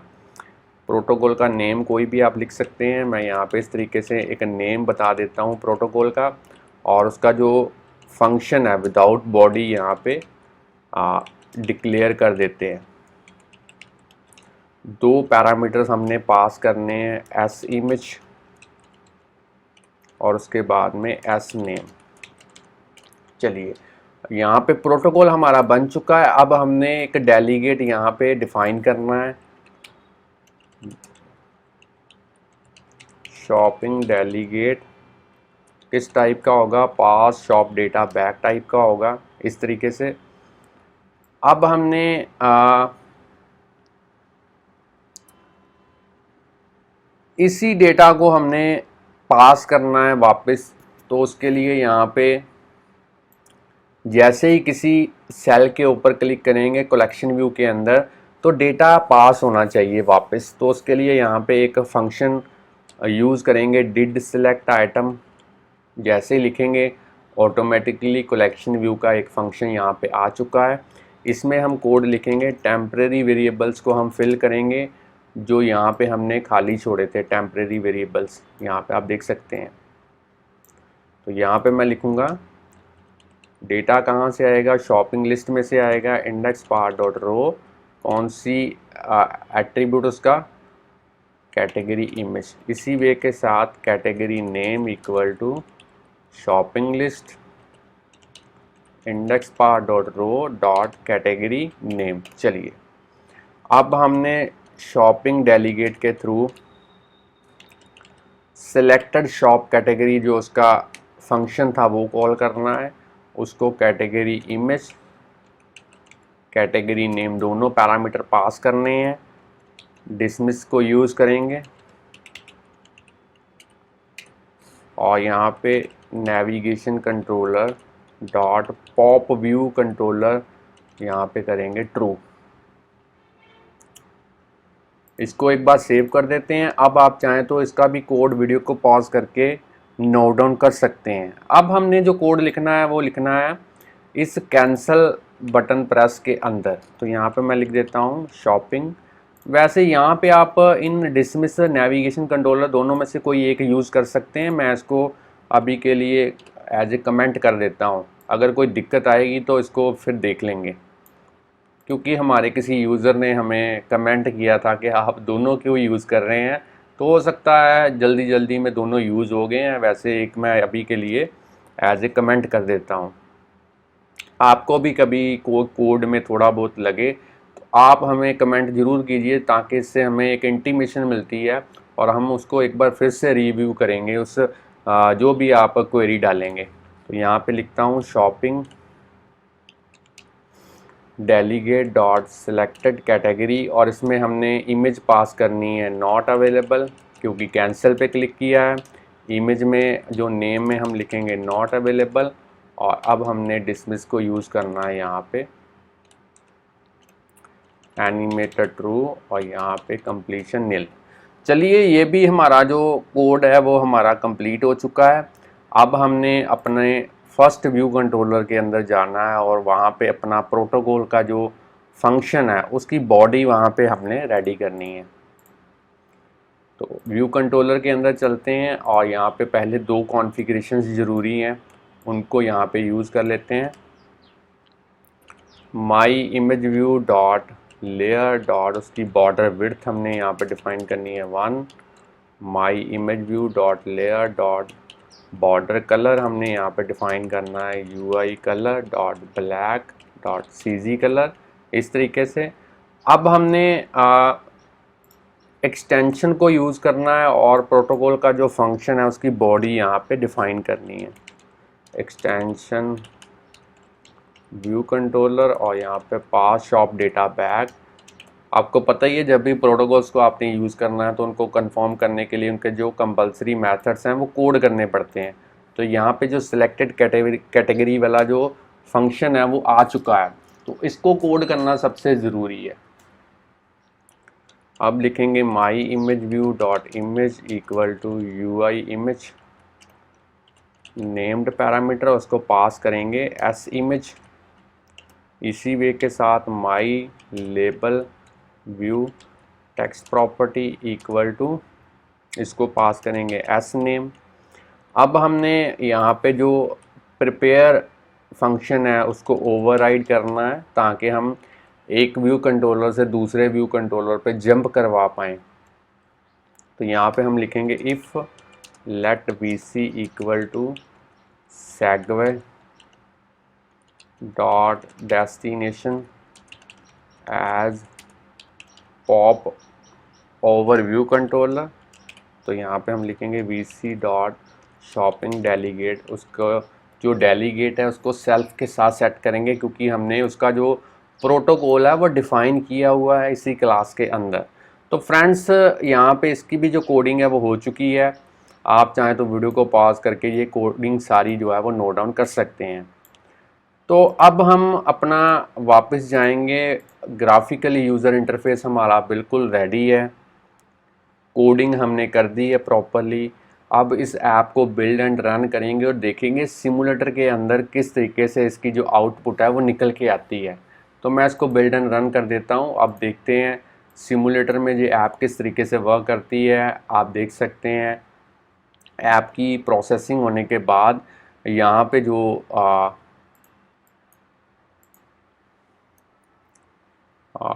प्रोटोकॉल का नेम कोई भी आप लिख सकते हैं। मैं यहाँ पे इस तरीके से एक नेम बता देता हूँ प्रोटोकॉल का, और उसका जो फंक्शन है विदाउट बॉडी यहाँ पे डिक्लेयर कर देते हैं। 2 पैरामीटर्स हमने पास करने हैं, एस इमेज और उसके बाद में एस नेम। चलिए यहाँ पे प्रोटोकॉल हमारा बन चुका है। अब हमने एक डेलीगेट यहाँ पे डिफाइन करना है, शॉपिंग डेलीगेट किस टाइप का होगा, पास शॉप डेटा बैक टाइप का होगा, इस तरीके से। अब हमने इसी डेटा को हमने पास करना है वापस। तो उसके लिए यहाँ पे जैसे ही किसी सेल के ऊपर क्लिक करेंगे कलेक्शन व्यू के अंदर, तो डेटा पास होना चाहिए वापस। तो उसके लिए यहाँ पे एक फंक्शन यूज़ करेंगे, डिड सिलेक्ट आइटम। जैसे ही लिखेंगे ऑटोमेटिकली कलेक्शन व्यू का एक फंक्शन यहाँ पे आ चुका है। इसमें हम कोड लिखेंगे, टेम्परेरी वेरिएबल्स को हम फिल करेंगे जो यहाँ पे हमने खाली छोड़े थे, टेम्परेरी वेरिएबल्स यहाँ पे आप देख सकते हैं। तो यहाँ पे मैं लिखूँगा डेटा कहाँ से आएगा, शॉपिंग लिस्ट में से आएगा, इंडेक्स पार डॉट रो, कौन सी एट्रीब्यूट उसका, कैटेगरी इमेज। इसी वे के साथ category name equal to shopping list index path dot row dot category name. चलिए अब हमने शॉपिंग डेलीगेट के थ्रू सिलेक्टेड शॉप कैटेगरी जो उसका फंक्शन था वो कॉल करना है, उसको कैटेगरी इमेज कैटेगरी नेम दोनों पैरामीटर पास करने हैं। डिसमिस को यूज़ करेंगे और यहाँ पे navigation controller dot pop view controller यहाँ पे करेंगे ट्रू। इसको एक बार सेव कर देते हैं। अब आप चाहें तो इसका भी कोड वीडियो को पॉज करके नोट डाउन कर सकते हैं। अब हमने जो कोड लिखना है वो लिखना है इस कैंसल बटन प्रेस के अंदर। तो यहाँ पे मैं लिख देता हूँ शॉपिंग। वैसे यहाँ पे आप इन डिसमिस नेविगेशन कंट्रोलर दोनों में से कोई एक यूज़ कर सकते हैं। मैं इसको अभी के लिए एज ए कमेंट कर देता हूँ। अगर कोई दिक्कत आएगी तो इसको फिर देख लेंगे, क्योंकि हमारे किसी यूज़र ने हमें कमेंट किया था कि आप दोनों क्यों यूज़ कर रहे हैं। तो हो सकता है जल्दी जल्दी में दोनों यूज़ हो गए हैं, वैसे एक मैं अभी के लिए एज ए कमेंट कर देता हूँ। आपको भी कभी कोड में थोड़ा बहुत लगे तो आप हमें कमेंट ज़रूर कीजिए, ताकि इससे हमें एक इंटीमेशन मिलती है और हम उसको एक बार फिर से रिव्यू करेंगे उस जो भी आप क्वेरी डालेंगे। तो यहाँ पे लिखता हूँ shopping delegate dot selected category, और इसमें हमने इमेज पास करनी है नॉट अवेलेबल, क्योंकि कैंसिल पे क्लिक किया है। इमेज में जो नेम में हम लिखेंगे नॉट अवेलेबल, और अब हमने डिसमिस को यूज़ करना है यहाँ पे एनिमेटर ट्रू, और यहाँ पे कंप्लीशन नील। चलिए, ये भी हमारा जो कोड है वो हमारा कंप्लीट हो चुका है। अब हमने अपने फर्स्ट व्यू कंट्रोलर के अंदर जाना है और वहाँ पे अपना प्रोटोकॉल का जो फंक्शन है उसकी बॉडी वहाँ पे हमने रेडी करनी है। तो व्यू कंट्रोलर के अंदर चलते हैं और यहाँ पे पहले दो कॉन्फ़िगरेशंस ज़रूरी हैं, उनको यहाँ पे यूज़ कर लेते हैं। माई image view dot layer dot उसकी बॉर्डर विड्थ हमने यहाँ पे डिफाइन करनी है 1। माई image view dot layer dot border colour हमने यहाँ पे डिफाइन करना है UI colour dot black dot CG colour, इस तरीके से। अब हमने एक्सटेंशन को यूज़ करना है और प्रोटोकॉल का जो फंक्शन है उसकी बॉडी यहाँ पे डिफाइन करनी है। एक्सटेंशन व्यू कंट्रोलर और यहाँ पे पास शॉप डेटा बैक। आपको पता ही है, जब भी प्रोटोकॉल्स को आपने यूज़ करना है तो उनको कंफर्म करने के लिए उनके जो कंपलसरी मेथड्स हैं वो कोड करने पड़ते हैं। तो यहाँ पे जो सिलेक्टेड कैटेगरी वाला जो फंक्शन है वो आ चुका है, तो इसको कोड करना सबसे ज़रूरी है। अब लिखेंगे my image view dot image equal to UI image, named parameter उसको पास करेंगे एस इमेज। इसी वे के साथ my label view text property equal to, इसको पास करेंगे एस नेम। अब हमने यहाँ पे जो प्रिपेयर फंक्शन है उसको ओवरराइड करना है, ताकि हम एक व्यू कंट्रोलर से दूसरे व्यू कंट्रोलर पे जंप करवा पाएँ। तो यहाँ पे हम लिखेंगे if let VC equal to segue dot destination as popover view controller. तो यहाँ पे हम लिखेंगे VC डॉट शॉपिंग डेलीगेट, उसका जो डेलीगेट है उसको सेल्फ के साथ सेट करेंगे, क्योंकि हमने उसका जो प्रोटोकॉल है वो डिफ़ाइन किया हुआ है इसी क्लास के अंदर। तो फ्रेंड्स, यहाँ पे इसकी भी जो कोडिंग है वो हो चुकी है। आप चाहें तो वीडियो को पॉज करके ये कोडिंग सारी जो है वो नोट डाउन कर सकते हैं। तो अब हम अपना वापस जाएंगे, ग्राफिकली यूज़र इंटरफेस हमारा बिल्कुल रेडी है, कोडिंग हमने कर दी है प्रॉपरली। अब इस ऐप को बिल्ड एंड रन करेंगे और देखेंगे सिमुलेटर के अंदर किस तरीके से इसकी जो आउटपुट है वो निकल के आती है। तो मैं इसको बिल्ड एंड रन कर देता हूँ। अब देखते हैं सिमुलेटर में ये ऐप किस तरीके से वर्क करती है। आप देख सकते हैं ऐप की प्रोसेसिंग होने के बाद यहाँ पे जो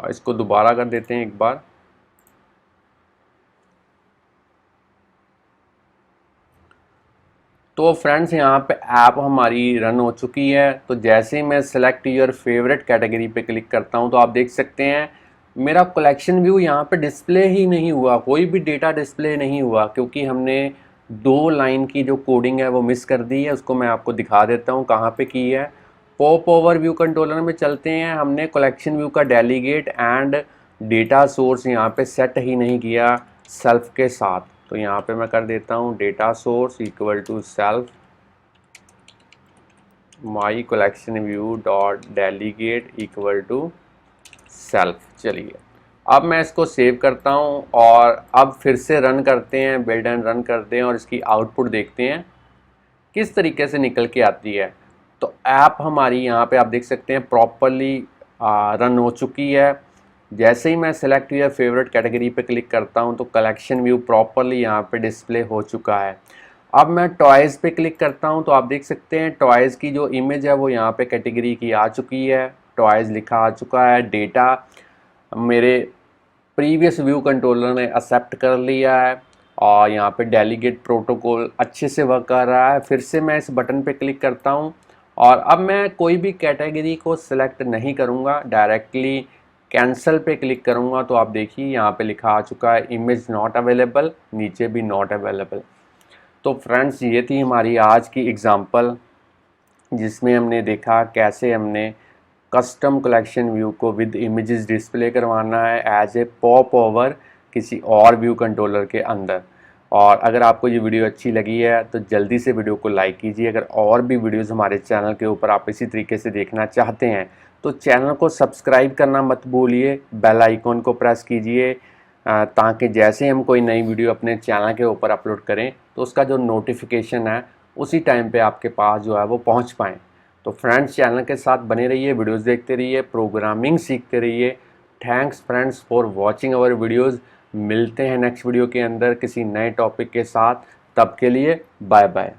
इसको दोबारा कर देते हैं एक बार। तो फ्रेंड्स, यहाँ पे ऐप हमारी रन हो चुकी है। तो जैसे ही मैं सेलेक्ट योर फेवरेट कैटेगरी पे क्लिक करता हूँ तो आप देख सकते हैं मेरा कलेक्शन व्यू यहाँ पे डिस्प्ले ही नहीं हुआ, कोई भी डेटा डिस्प्ले नहीं हुआ, क्योंकि हमने 2 लाइन की जो कोडिंग है वो मिस कर दी है। उसको मैं आपको दिखा देता हूँ कहाँ पे की है। पॉप ओवर व्यू कंट्रोलर में चलते हैं। हमने कलेक्शन व्यू का डेलीगेट एंड डेटा सोर्स यहाँ पे सेट ही नहीं किया सेल्फ के साथ। तो यहाँ पे मैं कर देता हूँ data source equal to self my collection view dot delegate equal to self. चलिए, अब मैं इसको सेव करता हूँ और अब फिर से रन करते हैं, बिल्ड एंड रन करते हैं और इसकी आउटपुट देखते हैं किस तरीके से निकल के आती है। तो ऐप हमारी यहाँ पे आप देख सकते हैं प्रॉपरली रन हो चुकी है। जैसे ही मैं सेलेक्ट फेवरेट कैटेगरी पे क्लिक करता हूँ तो कलेक्शन व्यू प्रॉपरली यहाँ पे डिस्प्ले हो चुका है। अब मैं टॉयज़ पे क्लिक करता हूं तो आप देख सकते हैं टॉयज़ की जो इमेज है वो यहाँ पे कैटेगरी की आ चुकी है, टॉयज़ लिखा आ चुका है। डेटा मेरे प्रीवियस व्यू कंट्रोलर ने एक्सेप्ट कर लिया है और यहाँ पे डेलीगेट प्रोटोकॉल अच्छे से वर्क कर रहा है। फिर से मैं इस बटन पे क्लिक करता हूँ और अब मैं कोई भी कैटेगरी को सिलेक्ट नहीं करूँगा, डायरेक्टली कैंसिल पे क्लिक करूँगा तो आप देखिए यहाँ पे लिखा आ चुका है इमेज नॉट अवेलेबल, नीचे भी नॉट अवेलेबल। तो फ्रेंड्स ये थी हमारी आज की एग्ज़ाम्पल जिसमें हमने देखा कैसे हमने कस्टम कलेक्शन व्यू को विद इमेजेस डिस्प्ले करवाना है एज ए पॉप ओवर किसी और व्यू कंट्रोलर के अंदर। और अगर आपको ये वीडियो अच्छी लगी है तो जल्दी से वीडियो को लाइक कीजिए। अगर और भी वीडियोस हमारे चैनल के ऊपर आप इसी तरीके से देखना चाहते हैं तो चैनल को सब्सक्राइब करना मत भूलिए, बेल आइकॉन को प्रेस कीजिए ताकि जैसे हम कोई नई वीडियो अपने चैनल के ऊपर अपलोड करें तो उसका जो नोटिफिकेशन है उसी टाइम पे आपके पास जो है वो पहुंच पाएँ। तो फ्रेंड्स चैनल के साथ बने रहिए, वीडियोस देखते रहिए, प्रोग्रामिंग सीखते रहिए। Thanks friends for watching our videos. मिलते हैं नेक्स्ट वीडियो के अंदर किसी नए टॉपिक के साथ, तब के लिए बाय बाय।